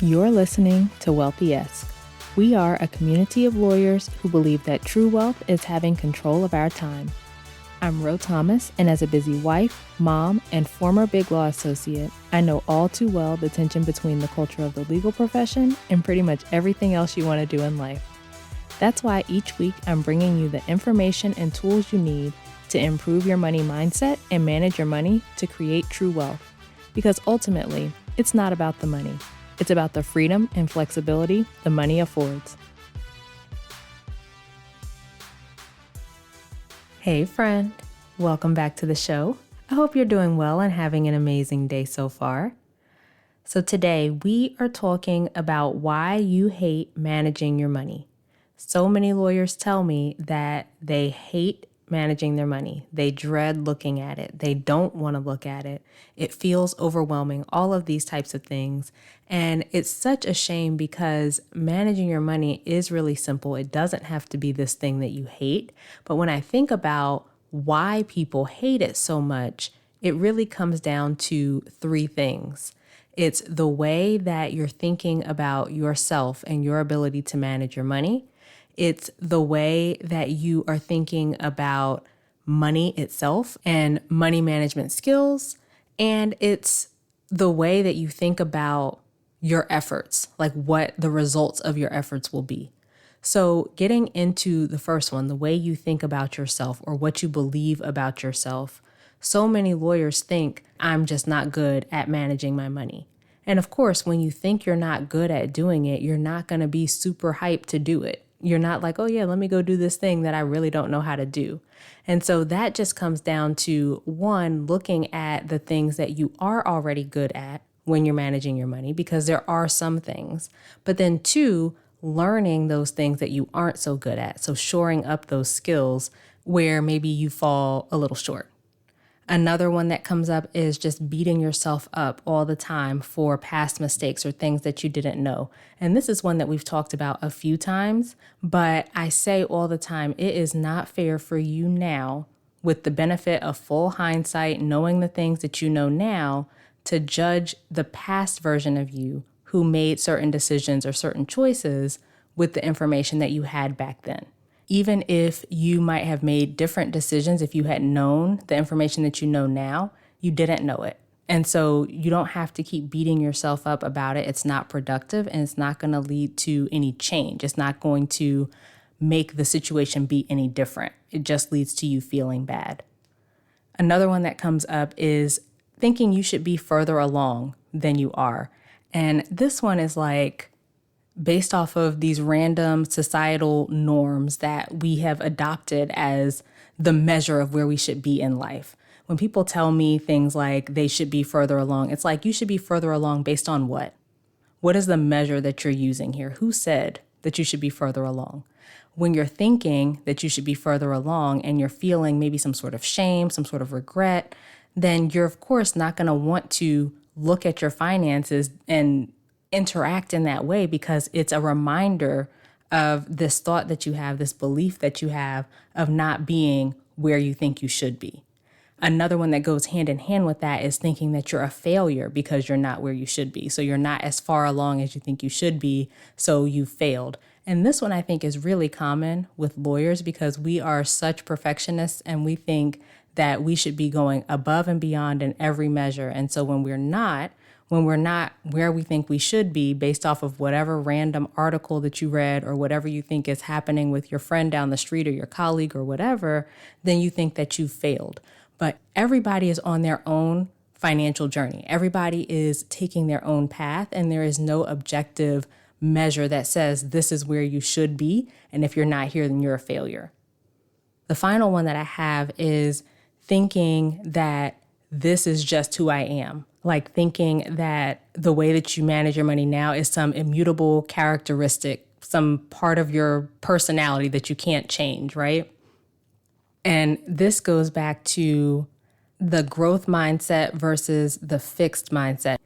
You're listening to Wealthy-esque. We are a community of lawyers who believe that true wealth is having control of our time. I'm Ro Thomas, and as a busy wife, mom, and former Big Law associate, I know all too well the tension between the culture of the legal profession and pretty much everything else you want to do in life. That's why each week I'm bringing you the information and tools you need to improve your money mindset and manage your money to create true wealth. Because ultimately, it's not about the money. It's about the freedom and flexibility the money affords. Hey friend, welcome back to the show. I hope you're doing well and having an amazing day so far. So today we are talking about why you hate managing your money. So many lawyers tell me that they hate managing their money. They dread looking at it. They don't want to look at it. It feels overwhelming, all of these types of things. And it's such a shame because managing your money is really simple. It doesn't have to be this thing that you hate. But when I think about why people hate it so much, it really comes down to three things. It's the way that you're thinking about yourself and your ability to manage your money. It's the way that you are thinking about money itself and money management skills. And it's the way that you think about your efforts, like what the results of your efforts will be. So getting into the first one, the way you think about yourself or what you believe about yourself, so many lawyers think I'm just not good at managing my money. And of course, when you think you're not good at doing it, you're not going to be super hyped to do it. You're not like, oh yeah, let me go do this thing that I really don't know how to do. And so that just comes down to one, looking at the things that you are already good at when you're managing your money, because there are some things. But then two, learning those things that you aren't so good at. So shoring up those skills where maybe you fall a little short. Another one that comes up is just beating yourself up all the time for past mistakes or things that you didn't know. And this is one that we've talked about a few times, but I say all the time, it is not fair for you now, with the benefit of full hindsight, knowing the things that you know now, to judge the past version of you who made certain decisions or certain choices with the information that you had back then. Even if you might have made different decisions, if you had known the information that you know now, you didn't know it. And so you don't have to keep beating yourself up about it. It's not productive and it's not going to lead to any change. It's not going to make the situation be any different. It just leads to you feeling bad. Another one that comes up is thinking you should be further along than you are. And this one is like, based off of these random societal norms that we have adopted as the measure of where we should be in life. When people tell me things like they should be further along, it's like you should be further along based on what? What is the measure that you're using here? Who said that you should be further along? When you're thinking that you should be further along and you're feeling maybe some sort of shame, some sort of regret, then you're of course not going to want to look at your finances and interact in that way, because it's a reminder of this thought that you have, this belief that you have of not being where you think you should be. Another one that goes hand in hand with that is thinking that you're a failure because you're not where you should be. So you're not as far along as you think you should be, so you failed. And this one I think is really common with lawyers because we are such perfectionists and we think that we should be going above and beyond in every measure. And so when we're not where we think we should be based off of whatever random article that you read or whatever you think is happening with your friend down the street or your colleague or whatever, then you think that you failed. But everybody is on their own financial journey. Everybody is taking their own path, and there is no objective measure that says this is where you should be. And if you're not here, then you're a failure. The final one that I have is thinking that this is just who I am. Like thinking that the way that you manage your money now is some immutable characteristic, some part of your personality that you can't change, right? And this goes back to the growth mindset versus the fixed mindset.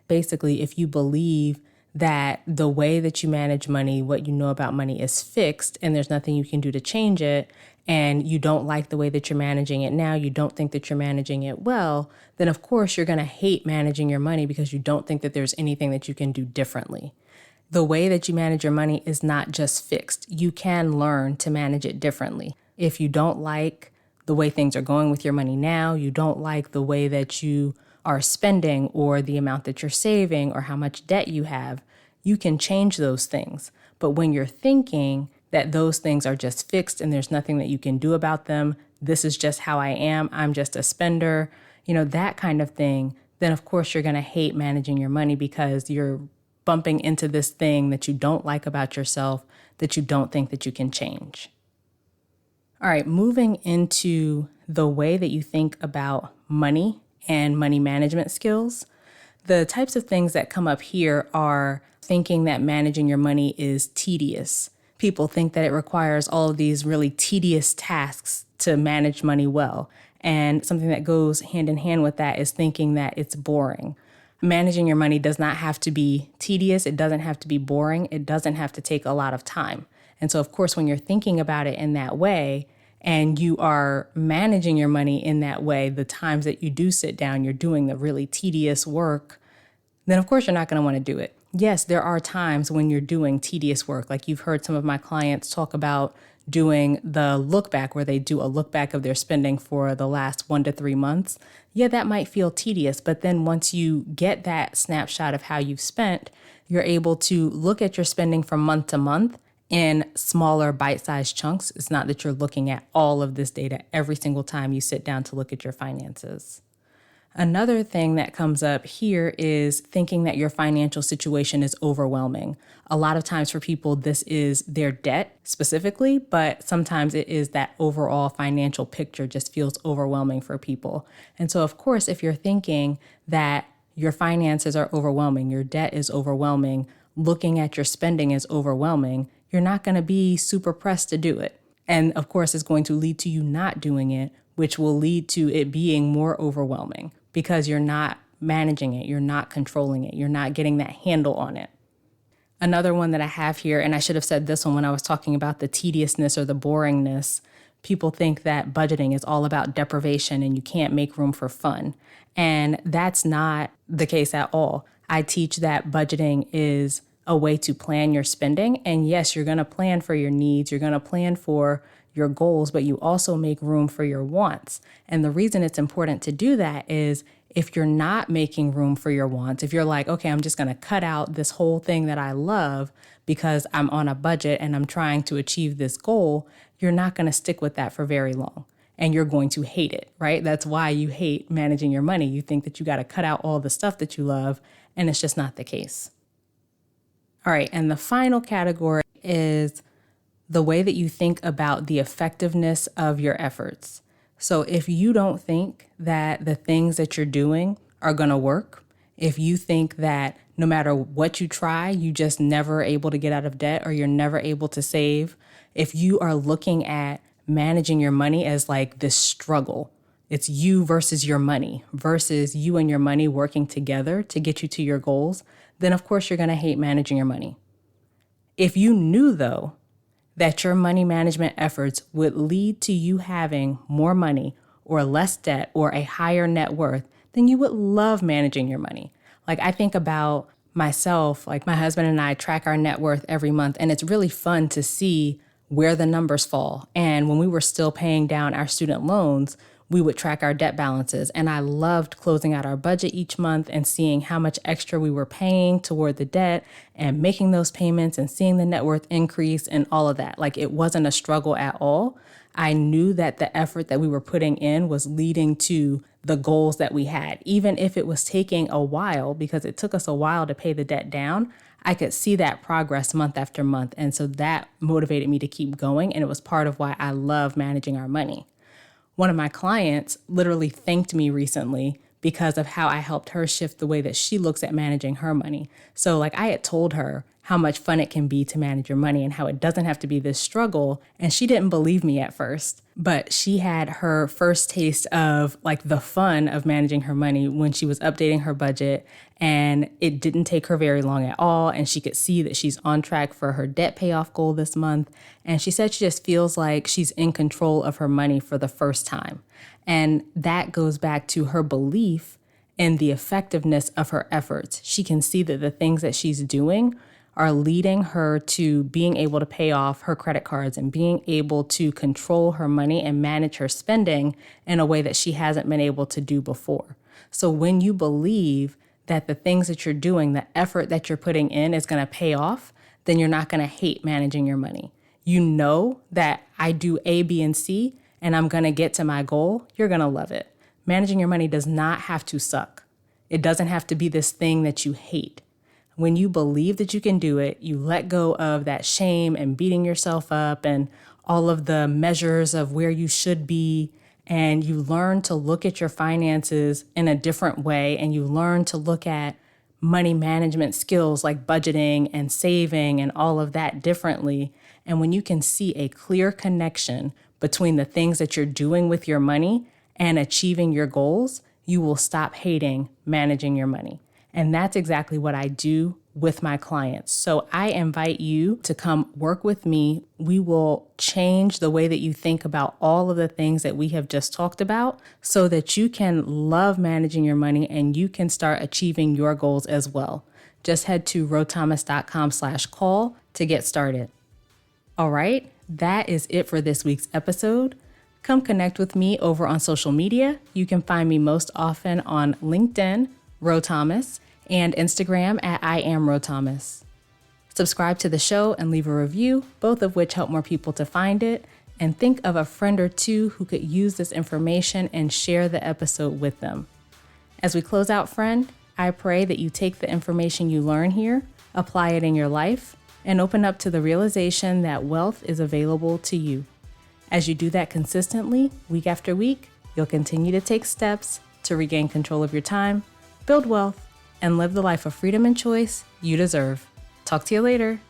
Basically, if you believe that the way that you manage money, what you know about money is fixed and there's nothing you can do to change it, and you don't like the way that you're managing it now, you don't think that you're managing it well, then of course you're going to hate managing your money because you don't think that there's anything that you can do differently. The way that you manage your money is not just fixed. You can learn to manage it differently. If you don't like the way things are going with your money now, you don't like the way that you are spending or the amount that you're saving or how much debt you have, you can change those things. But when you're thinking that those things are just fixed and there's nothing that you can do about them, this is just how I am, I'm just a spender, that kind of thing, then of course you're going to hate managing your money because you're bumping into this thing that you don't like about yourself that you don't think that you can change. All right, moving into the way that you think about money and money management skills. The types of things that come up here are thinking that managing your money is tedious. People think that it requires all of these really tedious tasks to manage money well. And something that goes hand in hand with that is thinking that it's boring. Managing your money does not have to be tedious. It doesn't have to be boring. It doesn't have to take a lot of time. And so, of course, when you're thinking about it in that way and you are managing your money in that way, the times that you do sit down, you're doing the really tedious work, then of course you're not going to want to do it. Yes, there are times when you're doing tedious work. Like you've heard some of my clients talk about doing the look back, where they do a look back of their spending for the last 1 to 3 months. Yeah, that might feel tedious, but then once you get that snapshot of how you've spent, you're able to look at your spending from month to month in smaller bite-sized chunks. It's not that you're looking at all of this data every single time you sit down to look at your finances. Another thing that comes up here is thinking that your financial situation is overwhelming. A lot of times for people, this is their debt specifically, but sometimes it is that overall financial picture just feels overwhelming for people. And so, of course, if you're thinking that your finances are overwhelming, your debt is overwhelming, looking at your spending is overwhelming, you're not going to be super pressed to do it. And of course, it's going to lead to you not doing it, which will lead to it being more overwhelming because you're not managing it, you're not controlling it, you're not getting that handle on it. Another one that I have here, and I should have said this one when I was talking about the tediousness or the boringness, people think that budgeting is all about deprivation and you can't make room for fun. And that's not the case at all. I teach that budgeting is a way to plan your spending. And yes, you're going to plan for your needs, you're going to plan for your goals, but you also make room for your wants. And the reason it's important to do that is if you're not making room for your wants, if you're like, okay, I'm just going to cut out this whole thing that I love because I'm on a budget and I'm trying to achieve this goal, you're not going to stick with that for very long. And you're going to hate it, right? That's why you hate managing your money. You think that you got to cut out all the stuff that you love, and it's just not the case. All right, and the final category is the way that you think about the effectiveness of your efforts. So if you don't think that the things that you're doing are going to work, if you think that no matter what you try, you just never able to get out of debt or you're never able to save, if you are looking at managing your money as like this struggle, it's you versus your money versus you and your money working together to get you to your goals, then of course you're going to hate managing your money. If you knew though, that your money management efforts would lead to you having more money or less debt or a higher net worth, then you would love managing your money. Like I think about myself, like my husband and I track our net worth every month, and it's really fun to see where the numbers fall. And when we were still paying down our student loans, we would track our debt balances. And I loved closing out our budget each month and seeing how much extra we were paying toward the debt and making those payments and seeing the net worth increase and all of that. Like it wasn't a struggle at all. I knew that the effort that we were putting in was leading to the goals that we had. Even if it was taking a while, because it took us a while to pay the debt down, I could see that progress month after month. And so that motivated me to keep going. And it was part of why I love managing our money. One of my clients literally thanked me recently because of how I helped her shift the way that she looks at managing her money. So like I had told her how much fun it can be to manage your money and how it doesn't have to be this struggle. And she didn't believe me at first, but she had her first taste of like the fun of managing her money when she was updating her budget, and it didn't take her very long at all. And she could see that she's on track for her debt payoff goal this month. And she said she just feels like she's in control of her money for the first time. And that goes back to her belief in the effectiveness of her efforts. She can see that the things that she's doing are leading her to being able to pay off her credit cards and being able to control her money and manage her spending in a way that she hasn't been able to do before. So when you believe that the things that you're doing, the effort that you're putting in is going to pay off, then you're not going to hate managing your money. You know that I do A, B, and C, and I'm going to get to my goal. You're going to love it. Managing your money does not have to suck. It doesn't have to be this thing that you hate. When you believe that you can do it, you let go of that shame and beating yourself up and all of the measures of where you should be, and you learn to look at your finances in a different way, and you learn to look at money management skills like budgeting and saving and all of that differently. And when you can see a clear connection between the things that you're doing with your money and achieving your goals, you will stop hating managing your money. And that's exactly what I do with my clients. So I invite you to come work with me. We will change the way that you think about all of the things that we have just talked about so that you can love managing your money and you can start achieving your goals as well. Just head to rothomas.com/call to get started. All right, that is it for this week's episode. Come connect with me over on social media. You can find me most often on LinkedIn, Ro Thomas, and Instagram at I am Ro Thomas. Subscribe to the show and leave a review, both of which help more people to find it. And think of a friend or two who could use this information and share the episode with them. As we close out, friend, I pray that you take the information you learn here, apply it in your life, and open up to the realization that wealth is available to you. As you do that consistently, week after week, you'll continue to take steps to regain control of your time, build wealth, and live the life of freedom and choice you deserve. Talk to you later.